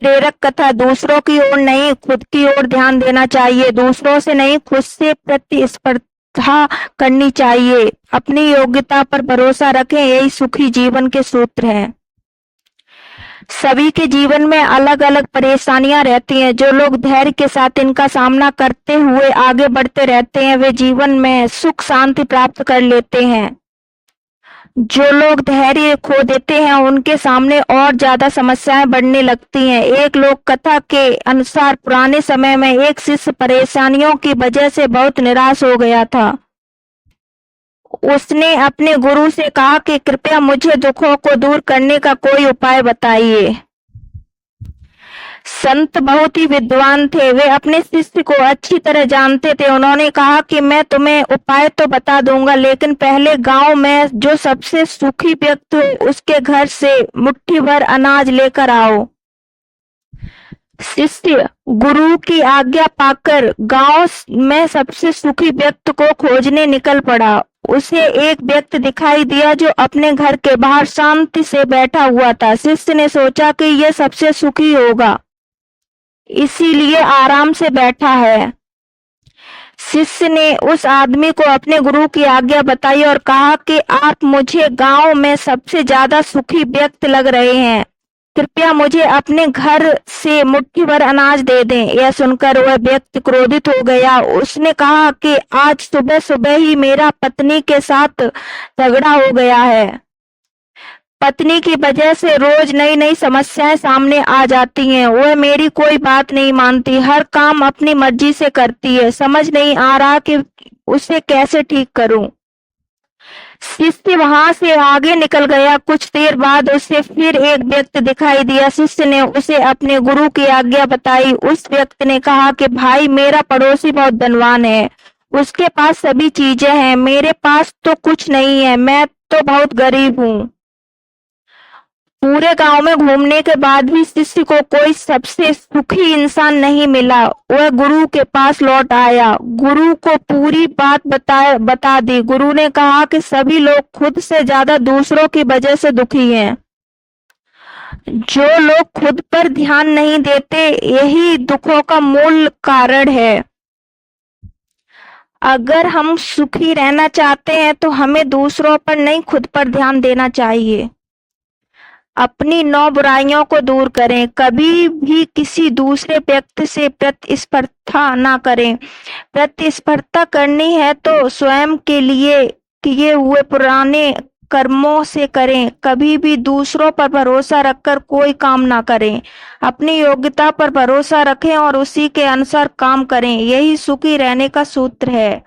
प्रेरक कथा। दूसरों की ओर नहीं, खुद की ओर ध्यान देना चाहिए। दूसरों से नहीं, खुद से प्रतिस्पर्धा करनी चाहिए। अपनी योग्यता पर भरोसा रखें, यही सुखी जीवन के सूत्र हैं। सभी के जीवन में अलग अलग परेशानियां रहती हैं। जो लोग धैर्य के साथ इनका सामना करते हुए आगे बढ़ते रहते हैं, वे जीवन में सुख शांति प्राप्त कर लेते हैं। जो लोग धैर्य खो देते हैं, उनके सामने और ज्यादा समस्याएं बढ़ने लगती हैं। एक लोक कथा के अनुसार पुराने समय में एक शिष्य परेशानियों की वजह से बहुत निराश हो गया था। उसने अपने गुरु से कहा कि कृपया मुझे दुखों को दूर करने का कोई उपाय बताइए। संत बहुत ही विद्वान थे, वे अपने शिष्य को अच्छी तरह जानते थे। उन्होंने कहा कि मैं तुम्हें उपाय तो बता दूंगा, लेकिन पहले गांव में जो सबसे सुखी व्यक्ति हो उसके घर से मुट्ठी भर अनाज लेकर आओ। शिष्य गुरु की आज्ञा पाकर गांव में सबसे सुखी व्यक्ति को खोजने निकल पड़ा। उसे एक व्यक्ति दिखाई दिया जो अपने घर के बाहर शांति से बैठा हुआ था। शिष्य ने सोचा कि यह सबसे सुखी होगा, इसीलिए आराम से बैठा है। शिष्य ने उस आदमी को अपने गुरु की आज्ञा बताई और कहा कि आप मुझे गांव में सबसे ज्यादा सुखी व्यक्ति लग रहे हैं, कृपया मुझे अपने घर से मुट्ठी भर अनाज दे दें। यह सुनकर वह व्यक्ति क्रोधित हो गया। उसने कहा कि आज सुबह सुबह ही मेरा पत्नी के साथ झगड़ा हो गया है। पत्नी की वजह से रोज नई नई समस्याएं सामने आ जाती हैं। वह मेरी कोई बात नहीं मानती, हर काम अपनी मर्जी से करती है। समझ नहीं आ रहा कि उसे कैसे ठीक करूं। शिष्य वहां से आगे निकल गया। कुछ देर बाद उसे फिर एक व्यक्ति दिखाई दिया। शिष्य ने उसे अपने गुरु की आज्ञा बताई। उस व्यक्ति ने कहा कि भाई, मेरा पड़ोसी बहुत धनवान है, उसके पास सभी चीजें हैं, मेरे पास तो कुछ नहीं है, मैं तो बहुत गरीब हूँ। पूरे गांव में घूमने के बाद भी शिष्य को कोई सबसे सुखी इंसान नहीं मिला। वह गुरु के पास लौट आया, गुरु को पूरी बात बता दी। गुरु ने कहा कि सभी लोग खुद से ज्यादा दूसरों की वजह से दुखी हैं। जो लोग खुद पर ध्यान नहीं देते, यही दुखों का मूल कारण है। अगर हम सुखी रहना चाहते हैं तो हमें दूसरों पर नहीं, खुद पर ध्यान देना चाहिए। अपनी 9 बुराइयों को दूर करें। कभी भी किसी दूसरे व्यक्ति से प्रतिस्पर्धा ना करें। प्रतिस्पर्धा करनी है तो स्वयं के लिए किए हुए पुराने कर्मों से करें। कभी भी दूसरों पर भरोसा रखकर कोई काम ना करें। अपनी योग्यता पर भरोसा रखें और उसी के अनुसार काम करें, यही सुखी रहने का सूत्र है।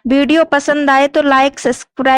वीडियो पसंद आए तो लाइक, सब्सक्राइब